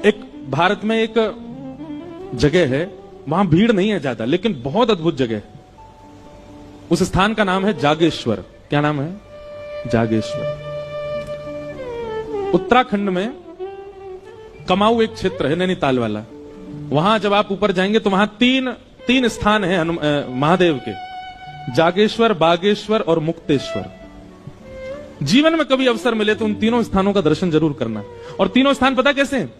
एक भारत में एक जगह है, वहां भीड़ नहीं है ज्यादा, लेकिन बहुत अद्भुत जगह है। उस स्थान का नाम है जागेश्वर। क्या नाम है? जागेश्वर। उत्तराखंड में कमाऊ एक क्षेत्र है, नैनीताल वाला। वहां जब आप ऊपर जाएंगे तो वहां तीन स्थान है महादेव के, जागेश्वर, बागेश्वर और मुक्तेश्वर। जीवन में कभी अवसर मिले तो उन तीनों स्थानों का दर्शन जरूर करना। और तीनों स्थान पता कैसे हैं?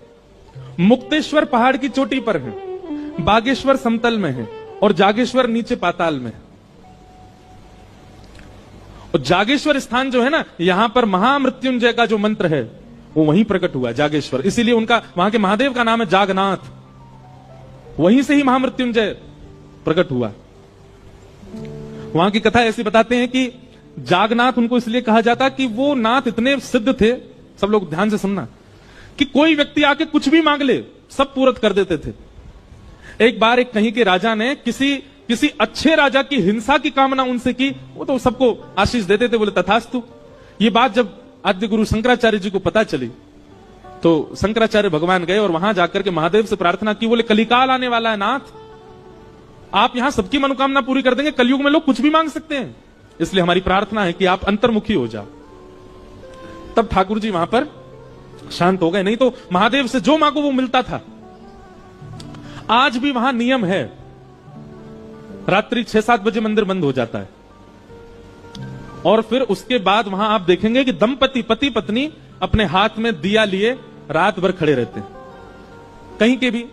मुक्तेश्वर पहाड़ की चोटी पर है, बागेश्वर समतल में है और जागेश्वर नीचे पाताल में है। और जागेश्वर स्थान जो है ना, यहां पर महामृत्युंजय का जो मंत्र है वो वहीं प्रकट हुआ, जागेश्वर। इसीलिए उनका, वहां के महादेव का नाम है जागनाथ। वहीं से ही महामृत्युंजय प्रकट हुआ। वहां की कथा ऐसी बताते हैं कि जागनाथ उनको इसलिए कहा जाता कि वो नाथ इतने सिद्ध थे, सब लोग ध्यान से सुनना, कि कोई व्यक्ति आके कुछ भी मांग ले सब पूरत कर देते थे। एक बार एक कहीं के राजा ने किसी अच्छे राजा की हिंसा की कामना उनसे की, वो तो सबको आशीष देते थे, बोले तथास्तु। ये बात जब आद्य गुरु शंकराचार्य जी को पता चली तो शंकराचार्य भगवान गए और वहां जाकर के महादेव से प्रार्थना की, बोले कलिकाल आने वाला है नाथ, आप यहां सबकी मनोकामना पूरी कर देंगे। कलयुग में लोग कुछ भी मांग सकते हैं, इसलिए हमारी प्रार्थना है कि आप अंतर्मुखी हो जाओ। तब ठाकुर जी वहां पर शांत हो गए। नहीं तो महादेव से जो मांगो वो मिलता था। आज भी वहां नियम है, रात्रि 6-7 बजे मंदिर बंद हो जाता है। और फिर उसके बाद वहां आप देखेंगे कि दंपति, पति पत्नी अपने हाथ में दिया लिए रात भर खड़े रहते हैं। कहीं के भी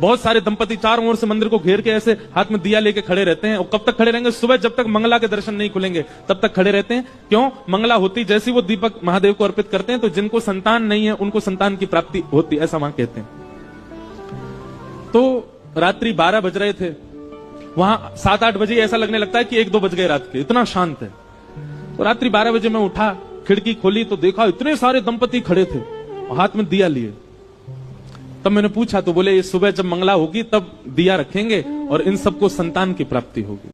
बहुत सारे दंपति चारों ओर से मंदिर को घेर के ऐसे हाथ में दिया लेके खड़े रहते हैं। और कब तक खड़े रहेंगे? सुबह जब तक मंगला के दर्शन नहीं खुलेंगे तब तक खड़े रहते हैं। क्यों? मंगला होती जैसी वो दीपक महादेव को अर्पित करते हैं तो जिनको संतान नहीं है उनको संतान की प्राप्ति होती, ऐसा वहां कहते हैं। तो रात्रि 12 बज रहे थे, वहां 7-8 बजे ऐसा लगने लगता है कि 1-2 बज गए रात के, इतना शांत है। तो रात्रि 12 बजे मैं उठा, खिड़की खोली तो देखा इतने सारे दंपति खड़े थे और हाथ में दिया लिए। तब मैंने पूछा तो बोले, इस सुबह जब मंगला होगी तब दिया रखेंगे और इन सबको संतान की प्राप्ति होगी।